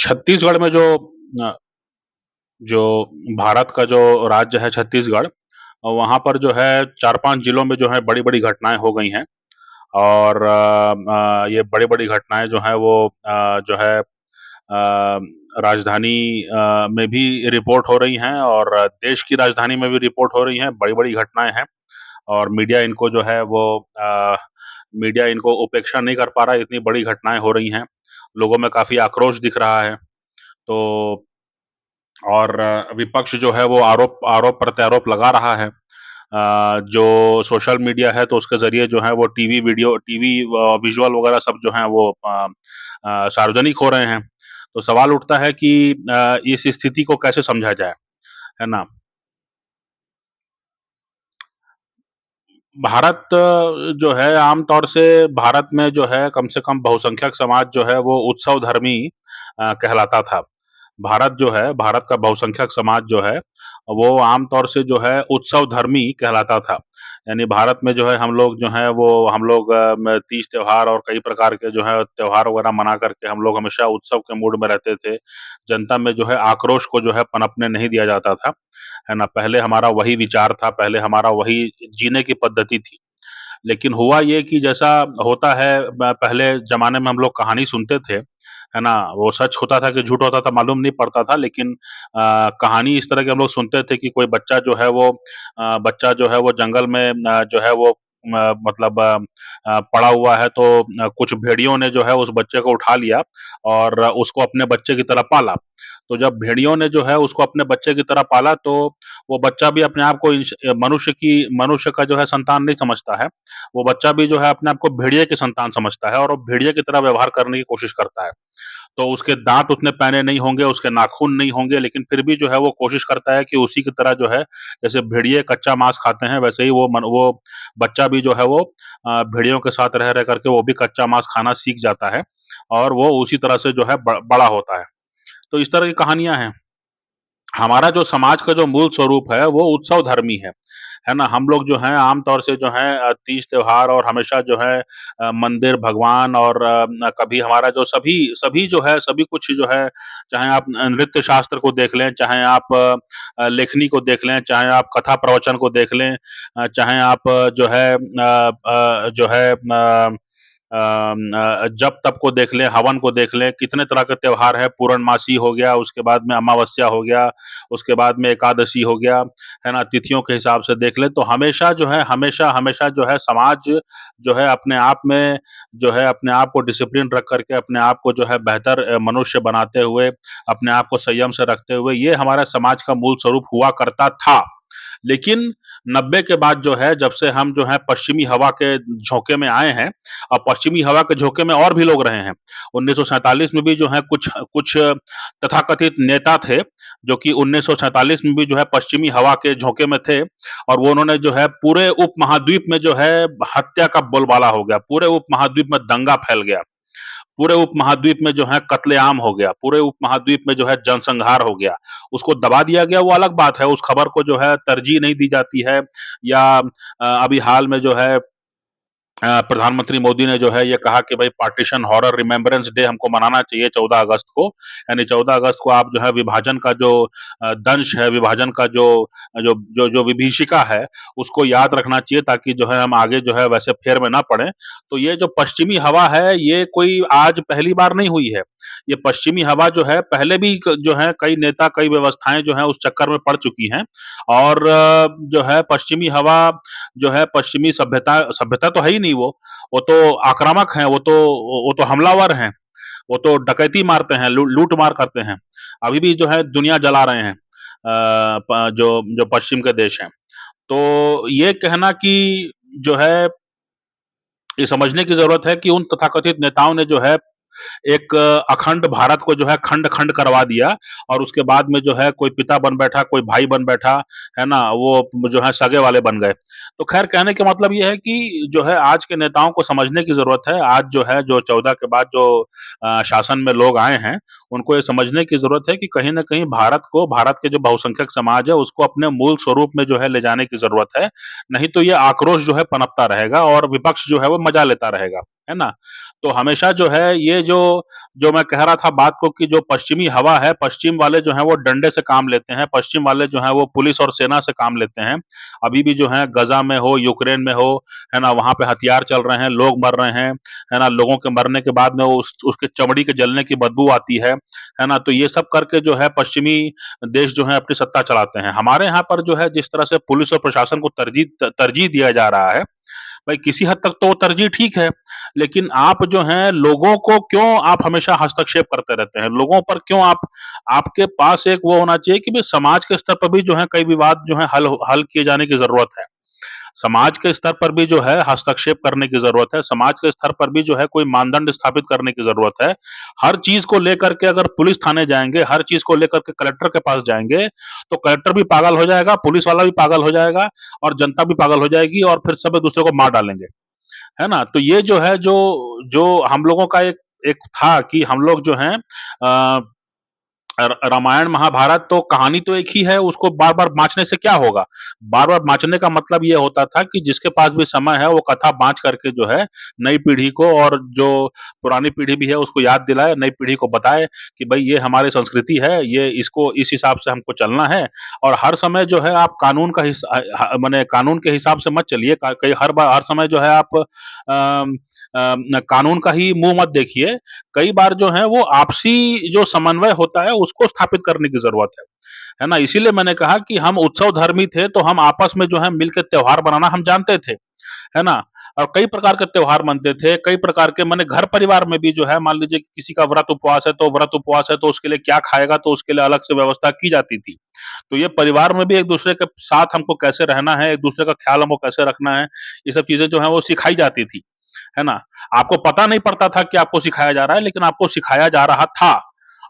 छत्तीसगढ़ में अ, जो भारत का जो राज्य है छत्तीसगढ़, वहाँ पर जो है 4-5 जिलों में जो है बड़ी-बड़ी घटनाएँ हो गई हैं और ये बड़ी-बड़ी घटनाएँ जो हैं वो जो है राजधानी में भी रिपोर्ट हो रही हैं और देश की राजधानी में भी रिपोर्ट हो रही हैं, बड़ी-बड़ी घटनाएँ हैं और मीडिया इनको उपेक्षा नहीं कर पा रहा है, इतनी बड़ी घटनाएँ हो रही हैं। लोगों में काफ़ी आक्रोश दिख रहा है। तो और विपक्ष जो है वो आरोप-प्रत्यारोप लगा रहा है। जो सोशल मीडिया है तो उसके ज़रिए जो है वो टीवी विज़ुअल वगैरह सब जो हैं वो सार्वजनिक हो रहे हैं। तो सवाल उठता है कि इस स्थिति को कैसे समझा जाए, है ना? भारत जो है आम तौर से भारत में जो है कम से कम बहुसंख्यक समाज जो है वो उत्सवधर्मी कहलाता था। भारत का बहुसंख्यक समाज जो है, वो आम तौर से जो है उत्सवधर्मी कहलाता था। यानी भारत में जो है हम लोग तीज त्योहार और कई प्रकार के जो है त्योहार वगैरह मना करके हम लोग हमेशा उत्सव के मूड में रहते थे। जनता में जो है आक्रोश को जो है पनपने नहीं दिया जाता था, है ना? पहले हमारा वही विचार था, पहले हमारा वही जीने की पद्धति थी। लेकिन हुआ ये कि जैसा होता है पहले ज़माने में हम लोग कहानी सुनते थे, है ना? वो सच होता था कि झूठ होता था मालूम नहीं पड़ता था लेकिन कहानी इस तरह की हम लोग सुनते थे कि कोई बच्चा जो है वो जंगल में जो है वो मतलब पड़ा हुआ है तो कुछ भेड़ियों ने जो है उस बच्चे को उठा लिया और उसको अपने बच्चे की तरह पाला। तो जब भेड़ियों ने जो है उसको अपने बच्चे की तरह पाला तो वो बच्चा भी अपने आप को मनुष्य का जो है संतान नहीं समझता है। वो बच्चा भी जो है अपने आप को भेड़िए की संतान समझता है और वो भेड़िए की तरह व्यवहार करने की कोशिश करता है। तो उसके दाँत उतने पैने नहीं होंगे, उसके नाखून नहीं होंगे, लेकिन फिर भी जो है वो कोशिश करता है कि उसी की तरह जो है, जैसे भेड़िए कच्चा मांस खाते हैं, वैसे ही वो बच्चा भी जो है वो भेड़ियों के साथ रह कर के वो भी कच्चा मांस खाना सीख जाता है और वो उसी तरह से जो है बड़ा होता है। तो इस तरह की कहानियाँ हैं। हमारा जो समाज का जो मूल स्वरूप है, वो उत्सवधर्मी है ना? हम लोग जो हैं आम तौर से जो है तीज त्योहार और हमेशा जो है मंदिर, भगवान और कभी हमारा जो सभी सभी जो है सभी कुछ जो है, चाहे आप नृत्य शास्त्र को देख लें, चाहे आप लेखनी को देख लें, चाहे आप कथा प्रवचन को देख लें, चाहे आप जो है जप तप को देख लें, हवन को देख लें, कितने तरह के त्योहार हैं, पूर्णमासी हो गया, उसके बाद में अमावस्या हो गया, उसके बाद में एकादशी हो गया, है ना? तिथियों के हिसाब से देख लें, तो हमेशा जो है समाज जो है अपने आप को डिसिप्लिन रख कर के अपने आप को जो है बेहतर मनुष्य बनाते हुए, अपने आप को संयम से रखते हुए, ये हमारा समाज का मूल स्वरूप हुआ करता था। लेकिन 90 के बाद जो है, जब से हम जो है पश्चिमी हवा के झोंके में आए हैं और पश्चिमी हवा के झोंके में और भी लोग रहे हैं। 1947 में भी जो है कुछ कुछ तथाकथित नेता थे, जो कि 1947 में भी जो है पश्चिमी हवा के झोंके में थे और वो उन्होंने जो है पूरे उपमहाद्वीप में जो है हत्या का बोलबाला हो गया। पूरे उपमहाद्वीप में दंगा फैल गया। पूरे उपमहाद्वीप में जो है कत्लेआम हो गया, पूरे उपमहाद्वीप में जो है जनसंहार हो गया। उसको दबा दिया गया वो अलग बात है, उस खबर को जो है तरजीह नहीं दी जाती है या अभी हाल में जो है प्रधानमंत्री मोदी ने जो है ये कहा कि भाई पार्टीशन हॉरर रिमेम्बरेंस डे हमको मनाना चाहिए 14 अगस्त को। यानी 14 अगस्त को आप जो है विभाजन का जो दंश है, विभाजन का जो विभीषिका है, उसको याद रखना चाहिए ताकि जो है हम आगे जो है वैसे फेर में ना पड़ें। तो ये जो पश्चिमी हवा है, ये कोई आज पहली बार नहीं हुई है। ये पश्चिमी हवा जो है पहले भी जो है कई नेता, कई व्यवस्थाएँ जो हैं उस चक्कर में पड़ चुकी हैं और जो है पश्चिमी हवा जो है पश्चिमी सभ्यता सभ्यता तो है ही नहीं वो तो आक्रामक हैं, वो तो हमलावर हैं, वो तो डकैती मारते हैं, लूट-मार करते हैं। अभी भी जो है दुनिया जला रहे हैं प जो पश्चिम के देश हैं। तो ये कहना कि जो है ये समझने की ज़रूरत है कि उन तथाकथित नेताओं ने जो है एक अखंड भारत को जो है खंड-खंड करवा दिया और उसके बाद में जो है कोई पिता बन बैठा, कोई भाई बन बैठा, है ना? वो जो है सगे वाले बन गए। तो ख़ैर कहने का मतलब ये है कि जो है आज के नेताओं को समझने की ज़रूरत है। आज जो है जो 14 के बाद जो शासन में लोग आए हैं, उनको ये समझने की ज़रूरत है कि कहीं न कहीं भारत के जो बहुसंख्यक समाज है उसको अपने मूल स्वरूप में जो है ले जाने की ज़रूरत है। नहीं तो ये आक्रोश जो है पनपता रहेगा और विपक्ष जो है वो मज़ा लेता रहेगा। है ना? तो हमेशा जो है ये जो जो मैं कह रहा था बात को कि जो पश्चिमी हवा है, पश्चिम वाले जो हैं वो डंडे से काम लेते हैं, पश्चिम वाले जो हैं वो पुलिस और सेना से काम लेते हैं। अभी भी जो है गाज़ा में हो, यूक्रेन में हो, है ना? वहाँ पे हथियार चल रहे हैं, लोग मर रहे हैं, है ना? लोगों के मरने के बाद में उसके चमड़ी के जलने की बदबू आती है ना? तो ये सब करके जो है पश्चिमी देश जो है अपनी सत्ता चलाते हैं। हमारे यहाँ पर जो है जिस तरह से पुलिस और प्रशासन को तरजीह दिया जा रहा है, भाई किसी हद तक तो वो तरजीह ठीक है, लेकिन आप जो हैं लोगों को क्यों आप हमेशा हस्तक्षेप करते रहते हैं? लोगों पर क्यों आप आपके पास एक वो होना चाहिए कि भई समाज के स्तर पर भी जो है कई विवाद जो है हल हल किए जाने की ज़रूरत है। समाज के स्तर पर भी जो है हस्तक्षेप करने की ज़रूरत है, समाज के स्तर पर भी जो है कोई मानदंड स्थापित करने की ज़रूरत है। हर चीज़ को लेकर के अगर पुलिस थाने जाएँगे, हर चीज़ को लेकर के कलेक्टर के पास जाएँगे, तो कलेक्टर भी पागल हो जाएगा, पुलिस वाला भी पागल हो जाएगा और जनता भी पागल हो जाएगी और फिर सब एक-दूसरे को मार डालेंगे। है ना? तो ये जो है जो जो हम लोगों का एक एक था कि हम लोग जो हैं रामायण महाभारत तो कहानी तो एक ही है, उसको बार-बार बाँचने से क्या होगा? बार-बार बाँचने का मतलब ये होता था कि जिसके पास भी समय है वो कथा बाँच करके जो है नई पीढ़ी को और जो पुरानी पीढ़ी भी है उसको याद दिलाए, नई पीढ़ी को बताए कि भई ये हमारी संस्कृति है, ये इसको इस हिसाब से हमको चलना है और हर समय जो है आप कानून का माने कानून के हिसाब से मत चलिए। का कई हर बार हर समय जो है आप कानून का ही मुँह मत देखिए। कई बार जो है वो आपसी जो समन्वय होता है उसको स्थापित करने की ज़रूरत है ना? इसीलिए मैंने कहा कि हम उत्सवधर्मी थे तो हम आपस में जो है मिलके त्योहार मनाना हम जानते थे, है ना? और कई प्रकार के त्योहार मनते थे, कई प्रकार के माने घर परिवार में भी जो है मान लीजिए कि किसी का व्रत उपवास है तो उसके लिए क्या खाएगा तो उसके लिए अलग से व्यवस्था की जाती थी। तो ये परिवार में भी एक-दूसरे के साथ हमको कैसे रहना है, एक-दूसरे का ख़्याल हमको कैसे रखना है, ये सब चीज़ें जो हैं वो सिखाई जाती थी, है ना? आपको पता नहीं पड़ता था कि आपको सिखाया जा रहा है, लेकिन आपको सिखाया जा रहा था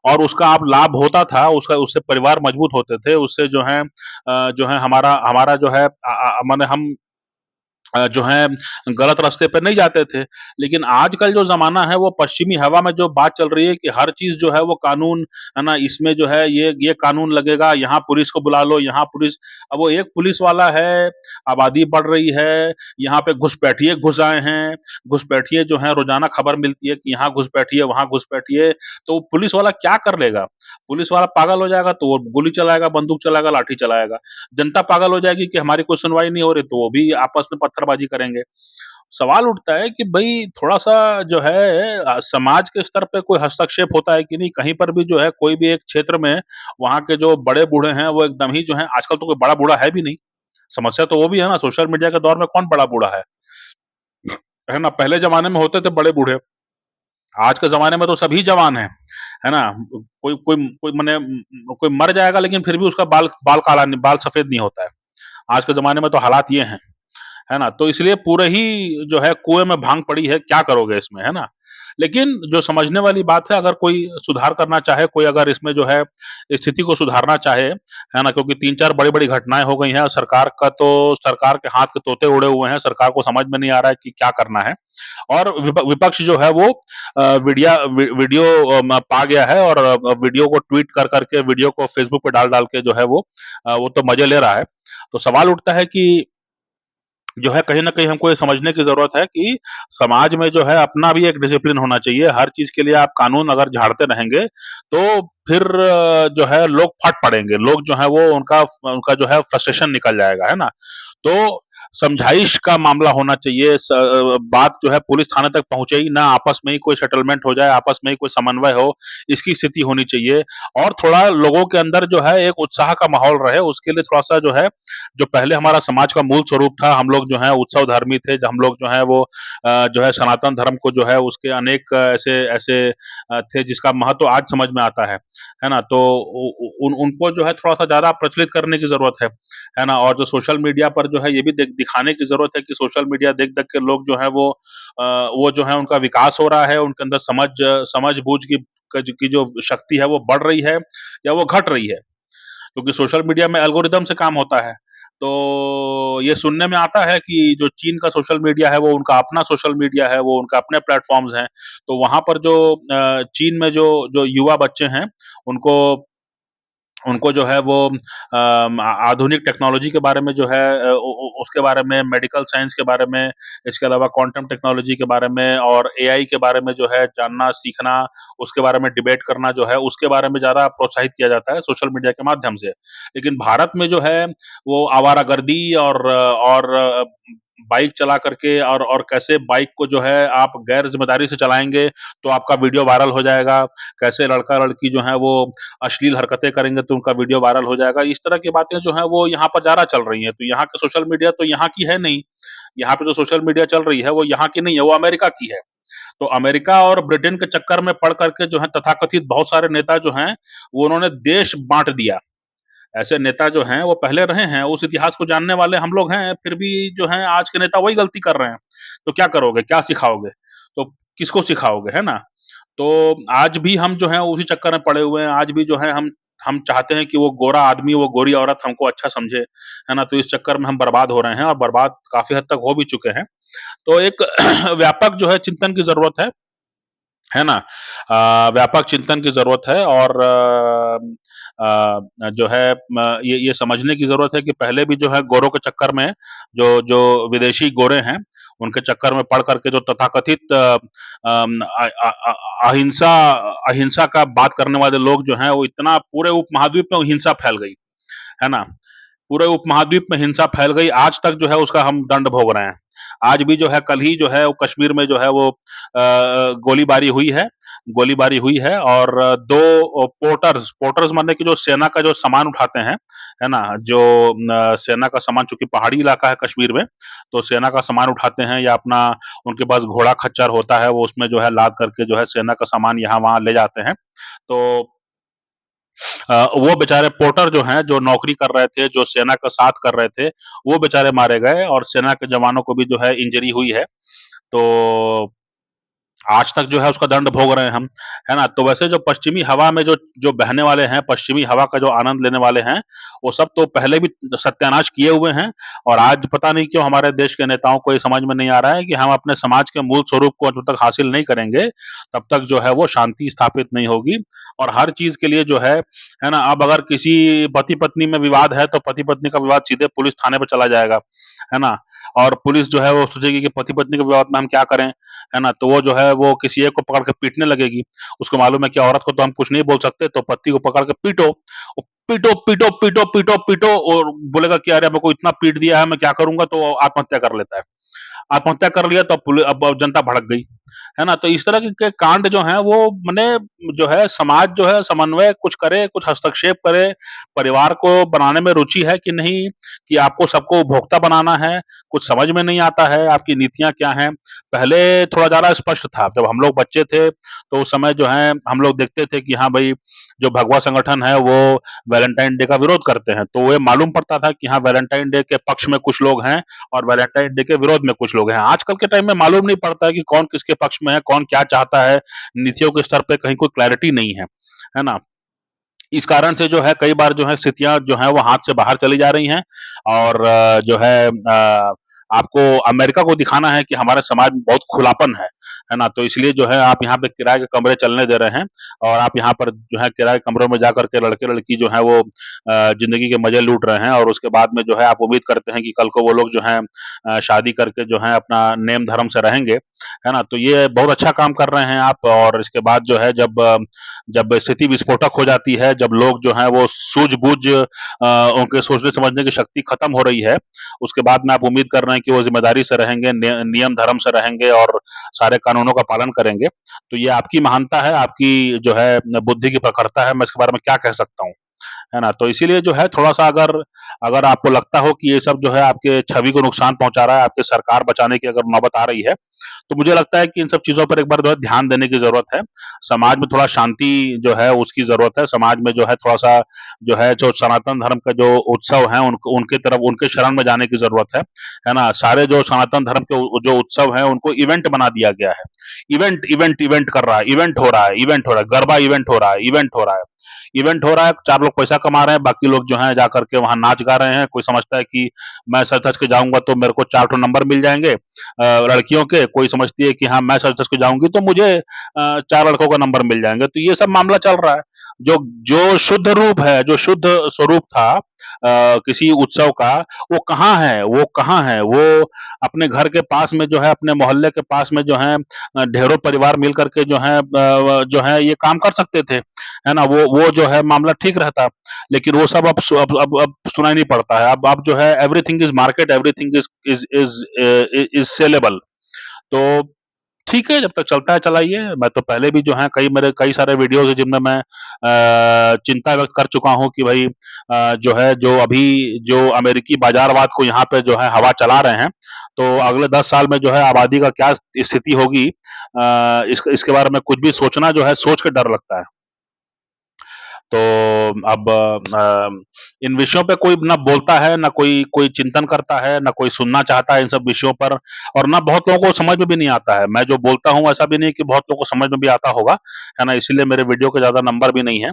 और उसका आप लाभ होता था, उसका उससे परिवार मजबूत होते थे, उससे जो है हमारा हमारा जो है माने हम जो है गलत रास्ते पे नहीं जाते थे। लेकिन आजकल जो ज़माना है वो पश्चिमी हवा में जो बात चल रही है कि हर चीज़ जो है वो कानून, है ना? इसमें जो है ये कानून लगेगा, यहाँ पुलिस को बुला लो, यहाँ पुलिस अब वो एक पुलिस वाला है, आबादी बढ़ रही है, यहाँ पे घुसपैठिए घुस आए हैं, घुसपैठिए जो हैं रोज़ाना खबर मिलती है कि यहाँ घुसपैठिए, वहाँ घुसपैठिए, तो पुलिस वाला क्या कर लेगा? पुलिस वाला पागल हो जाएगा तो वो गोली चलाएगा, बंदूक चलाएगा, लाठी चलाएगा। जनता पागल हो जाएगी कि हमारी कोई सुनवाई नहीं हो रही तो वो भी आपस में पत्थरबाजी करेंगे। सवाल उठता है कि भई थोड़ा-सा जो है समाज के स्तर पे कोई हस्तक्षेप होता है कि नहीं? कहीं पर भी जो है कोई भी एक क्षेत्र में वहाँ के जो बड़े-बूढ़े हैं वो एकदम ही जो हैं आजकल तो कोई बड़ा-बूढ़ा है भी नहीं। समस्या तो वो भी है ना, सोशल मीडिया के दौर में कौन बड़ा-बूढ़ा है ना? पहले ज़माने में होते थे बड़े-बूढ़े, आज के ज़माने में तो सभी जवान हैं, है ना? कोई कोई कोई मने कोई मर जाएगा लेकिन फिर भी उसका बाल बाल काला नहीं बाल सफ़ेद नहीं होता है। आज के ज़माने में तो हालात ये हैं, है ना? तो इसलिए पूरे ही जो है कुएँ में भांग पड़ी है, क्या करोगे इसमें, है ना? लेकिन जो समझने वाली बात है अगर कोई सुधार करना चाहे, कोई अगर इसमें जो है स्थिति को सुधारना चाहे, है ना? क्योंकि 3-4 बड़ी-बड़ी घटनाएँ हो गई हैं और सरकार के हाथ के तोते उड़े हुए हैं, सरकार को समझ में नहीं आ रहा है कि क्या करना है। और विपक्ष जो है वो वीडियो पा गया है और वीडियो को ट्वीट कर के वीडियो को फ़ेसबुक पे डाल-डाल के जो है वो तो मज़े ले रहा है। तो सवाल उठता है कि जो है कहीं न कहीं हमको ये समझने की ज़रूरत है कि समाज में जो है अपना भी एक डिसिप्लिन होना चाहिए। हर चीज़ के लिए आप कानून अगर झाड़ते रहेंगे, तो फिर जो है लोग फट पड़ेंगे। लोग जो है वो उनका उनका जो है फ्रस्ट्रेशन निकल जाएगा, है ना? तो समझाइश का मामला होना चाहिए। बात जो है पुलिस थाने तक पहुँचे ही ना, आपस में ही कोई सेटलमेंट हो जाए, आपस में ही कोई समन्वय हो, इसकी स्थिति होनी चाहिए। और थोड़ा लोगों के अंदर जो है एक उत्साह का माहौल रहे, उसके लिए थोड़ा-सा जो है जो पहले हमारा समाज का मूल स्वरूप था, हम लोग जो हैं उत्सवधर्मी थे, हम लोग जो हैं वो जो है सनातन धर्म को जो है उसके अनेक ऐसे ऐसे थे जिसका महत्व आज समझ में आता है ना? तो उ उ उन उनको जो है थोड़ा-सा ज़्यादा प्रचलित करने की ज़रूरत है ना? और जो सोशल मीडिया पर जो है ये भी दिखाने की ज़रूरत है कि सोशल मीडिया देख-देख के लोग जो हैं वो जो है उनका विकास हो रहा है, उनके अंदर समझ-बूझ की जो शक्ति है वो बढ़ रही है या वो घट रही है। क्योंकि सोशल मीडिया में एल्गोरिदम से काम होता है। तो ये सुनने में आता है कि जो चीन का सोशल मीडिया है, वो उनका अपना सोशल मीडिया है, वो उनका अपने प्लेटफ़ॉर्म्स हैं। तो वहाँ पर जो चीन में जो जो युवा बच्चे हैं, उनको उनको जो है वो आधुनिक टेक्नोलॉजी के बारे में जो है उसके बारे में, मेडिकल साइंस के बारे में, इसके अलावा क्वांटम टेक्नोलॉजी के बारे में और एआई के बारे में जो है जानना, सीखना, उसके बारे में डिबेट करना जो है, उसके बारे में ज़्यादा प्रोत्साहित किया जाता है सोशल मीडिया के माध्यम से। लेकिन भारत में जो है वो आवारागर्दी और बाइक चला करके और कैसे बाइक को जो है आप गैर ज़िम्मेदारी से चलाएँगे तो आपका वीडियो वायरल हो जाएगा, कैसे लड़का-लड़की जो है वो अश्लील हरकतें करेंगे तो उनका वीडियो वायरल हो जाएगा। इस तरह की बातें जो हैं वो यहाँ पर ज़्यादा चल रही हैं। तो यहाँ का सोशल मीडिया तो यहाँ की है नहीं। यहाँ पे जो सोशल मीडिया चल रही है वो यहाँ की नहीं है, वो अमेरिका की है। तो अमेरिका और ब्रिटेन के चक्कर में पड़ करके जो है तथाकथित बहुत सारे नेता जो हैं, वो उन्होंने देश बाँट दिया। ऐसे नेता जो हैं वो पहले रहे हैं, उस इतिहास को जानने वाले हम लोग हैं, फिर भी जो हैं आज के नेता वही गलती कर रहे हैं। तो क्या करोगे? क्या सिखाओगे? तो किसको सिखाओगे, है ना? तो आज भी हम जो हैं उसी चक्कर में पड़े हुए हैं, आज भी जो है हम चाहते हैं कि वो गोरा आदमी, वो गोरी औरत हमको अच्छा समझे, है ना? तो इस चक्कर में हम बर्बाद हो रहे हैं और बर्बाद काफ़ी हद तक हो भी चुके हैं। तो एक व्यापक जो है चिंतन की ज़रूरत है ना? व्यापक चिंतन की ज़रूरत है और जो है ये समझने की ज़रूरत है कि पहले भी जो है गोरों के चक्कर में जो जो विदेशी गोरे हैं, उनके चक्कर में पड़ कर के जो तथाकथित अहिंसा अहिंसा का बात करने वाले लोग जो हैं, वो इतना पूरे उपमहाद्वीप में हिंसा फैल गई, है ना? पूरे उपमहाद्वीप में हिंसा फैल गई, आज तक जो है उसका हम दंड भोग रहे हैं। आज भी जो है कल ही जो है वो कश्मीर में जो है वो गोलीबारी हुई है और 2 पोर्टर्स पोर्टर्स माने कि जो सेना का जो सामान उठाते हैं, है ना? जो सेना का सामान चूँकि पहाड़ी इलाका है कश्मीर में, तो सेना का सामान उठाते हैं या अपना उनके पास घोड़ा खच्चर होता है, वो उसमें जो है लाद करके जो है सेना का सामान यहाँ-वहाँ ले जाते हैं। तो वो बेचारे पोर्टर जो हैं, जो नौकरी कर रहे थे, जो सेना का साथ कर रहे थे, वो बेचारे मारे गए और सेना के जवानों को भी जो है इंजरी हुई है। तो आज तक जो है उसका दंड भोग रहे हैं हम, है ना? तो वैसे जो पश्चिमी हवा में जो जो बहने वाले हैं, पश्चिमी हवा का जो आनंद लेने वाले हैं, वो सब तो पहले भी सत्यानाश किए हुए हैं और आज पता नहीं क्यों हमारे देश के नेताओं को ये समझ में नहीं आ रहा है कि हम अपने समाज के मूल स्वरूप को जब तक हासिल नहीं करेंगे, तब तक जो है वो शांति स्थापित नहीं होगी और हर चीज़ के लिए जो है ना? अब अगर किसी पति-पत्नी में विवाद है, तो पति-पत्नी का विवाद सीधे पुलिस थाने पे चला जाएगा, है ना? और पुलिस जो है वो सोचेगी कि पति-पत्नी के विवाद में हम क्या करें? है ना? तो वो जो है वो किसी एक को पकड़ के पीटने लगेगी। उसको मालूम है कि औरत को तो हम कुछ नहीं बोल सकते, तो पति को पकड़ के पीटो। वो पीटो, पीटो, पीटो, पीटो, पीटो और बोलेगा कि अरे मेरे को इतना पीट दिया है, मैं क्या करूँगा? तो वो आत्महत्या कर लेता है। आत्महत्या कर लिया तो अब जनता भड़क गई, है ना? तो इस तरह के कांड जो हैं वो मने जो है समाज जो है समन्वय कुछ करे, कुछ हस्तक्षेप करे, परिवार को बनाने में रुचि है कि नहीं, कि आपको सबको उपभोक्ता बनाना है, कुछ समझ में नहीं आता है, आपकी नीतियाँ क्या हैं? पहले थोड़ा ज़्यादा स्पष्ट था, जब हम लोग बच्चे थे, तो उस समय जो है हम लोग देखते थे कि हाँ भई, जो भगवा संगठन है वो वैलेंटाइन डे का विरोध करते हैं, तो ये मालूम पड़ता था कि हाँ वैलेंटाइन डे के पक्ष में कुछ लोग हैं और वैलेंटाइन डे के विरोध में कुछ लोग हैं। आजकल के टाइम में मालूम नहीं पड़ता है कि कौन किसके पक्ष में है, कौन क्या चाहता है, नीतियों के स्तर पे कहीं कोई क्लैरिटी नहीं है ना? इस कारण से जो है कई बार जो है स्थितियाँ जो हैं वो हाथ से बाहर चली जा रही हैं और जो है आपको अमेरिका को दिखाना है कि हमारे समाज में बहुत खुलापन है ना? तो इसलिए जो है आप यहाँ पे किराए के कमरे चलने दे रहे हैं और आप यहाँ पर जो है किराए के कमरों में जा कर के लड़के-लड़की जो हैं वो ज़िंदगी के मज़े लूट रहे हैं और उसके बाद में जो है आप उम्मीद करते हैं कि कल को वो लोग जो हैं शादी करके जो है अपना नेम धर्म से रहेंगे, है ना? तो ये बहुत अच्छा काम कर रहे हैं आप और इसके बाद जो है जब स्थिति विस्फोटक हो जाती है, जब लोग जो हैं वो सूझबूझ उनके सोचने समझने की शक्ति खत्म हो रही है, उसके बाद में आप उम्मीद कर रहे हैं कि वो ज़िम्मेदारी से रहेंगे, नियम धर्म से रहेंगे और सारे कानूनों का पालन करेंगे। तो ये आपकी महानता है, आपकी जो है बुद्धि की प्रखरता है, मैं इसके बारे में क्या कह सकता हूँ। है ना? तो इसीलिए जो है थोड़ा-सा अगर अगर आपको लगता हो कि ये सब जो है आपके छवि को नुकसान पहुँचा रहा है, आपकी सरकार बचाने की अगर नौबत आ रही है, तो मुझे लगता है कि इन सब चीज़ों पर एक बार जो है ध्यान देने की ज़रूरत है। समाज में थोड़ा शांति जो है उसकी ज़रूरत है। समाज में जो है थोड़ा-सा जो है जो सनातन धर्म का जो उत्सव हैं उनके तरफ उनके शरण में जाने की ज़रूरत है ना? सारे जो सनातन धर्म के जो उत्सव हैं उनको इवेंट बना दिया गया है। इवेंट, इवेंट, इवेंट कर रहा है, इवेंट हो रहा है, इवेंट हो रहा है, गरबा इवेंट हो रहा है, इवेंट हो रहा है। इवेंट हो रहा है, 4 लोग पैसा कमा रहे हैं, बाकी लोग जो हैं जाकर के वहाँ नाच गा रहे हैं। कोई समझता है कि मैं सज-धज के जाऊँगा तो मेरे को 4 ठो नंबर मिल जाएँगे लड़कियों के। कोई समझती है कि हाँ, मैं सज-धज के जाऊँगी तो मुझे 4 लड़कों का नंबर मिल जाएँगे। तो ये सब मामला चल रहा है। जो जो शुद्ध रूप है, जो शुद्ध स्वरूप था किसी उत्सव का, वो कहाँ है? वो कहाँ है? वो अपने घर के पास में जो है, अपने मोहल्ले के पास में जो है ढेरों परिवार मिल कर के जो है ये काम कर सकते थे, है ना? वो जो है मामला ठीक रहता। लेकिन वो सब अब सुनाई नहीं पड़ता है। अब जो है everything is market, everything is saleable. तो ठीक है, जब तक चलता है चलाइए। मैं तो पहले भी जो है मेरे कई सारे वीडियोज़ हैं जिनमें मैं चिंता व्यक्त कर चुका हूँ कि भई जो है जो अभी जो अमेरिकी बाज़ारवाद को यहाँ पे जो है हवा चला रहे हैं, तो अगले 10 साल में जो है आबादी का क्या स्थिति होगी इसके बारे में कुछ भी सोचना जो है सोच के डर लगता है। तो अब इन विषयों पे कोई ना बोलता है, ना कोई कोई चिंतन करता है, ना कोई सुनना चाहता है इन सब विषयों पर और ना बहुत लोगों को समझ में भी नहीं आता है। मैं जो बोलता हूँ ऐसा भी नहीं कि बहुत लोगों को समझ में भी आता होगा, है ना? इसीलिए मेरे वीडियो के ज़्यादा नंबर भी नहीं है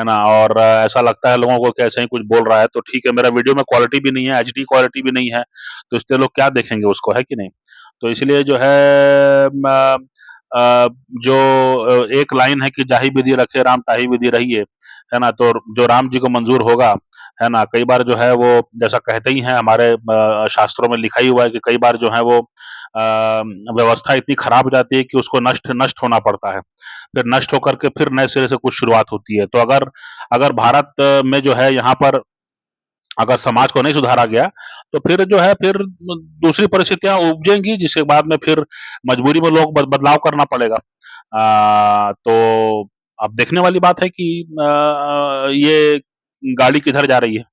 ना? और ऐसा लगता है लोगों को कि ऐसे ही कुछ बोल रहा है, तो ठीक है, मेरा वीडियो में क्वालिटी भी नहीं है, एचडी क्वालिटी भी नहीं है, तो इसलिए लोग क्या देखेंगे उसको, है कि नहीं? तो इसलिए जो है म अ, जो एक लाइन है कि जाहि विधि रखे राम ताहि विधि रहिए, है ना? तो जो राम जी को मंज़ूर होगा, है ना? कई बार जो है वो जैसा कहते ही हैं हमारे शास्त्रों में लिखा ही हुआ है कि कई बार जो है वो व्यवस्था इतनी खराब हो जाती है कि उसको नष्ट नष्ट होना पड़ता है। फिर नष्ट होकर के फिर नए सिरे से कुछ शुरुआत होती है। तो अगर अगर भारत में जो है यहाँ पर अगर समाज को नहीं सुधारा गया, तो फिर जो है फिर दूसरी परिस्थितियाँ उपजेंगी जिसके बाद में फिर मजबूरी में लोग बदलाव करना पड़ेगा। तो अब देखने वाली बात है कि ये गाड़ी किधर जा रही है।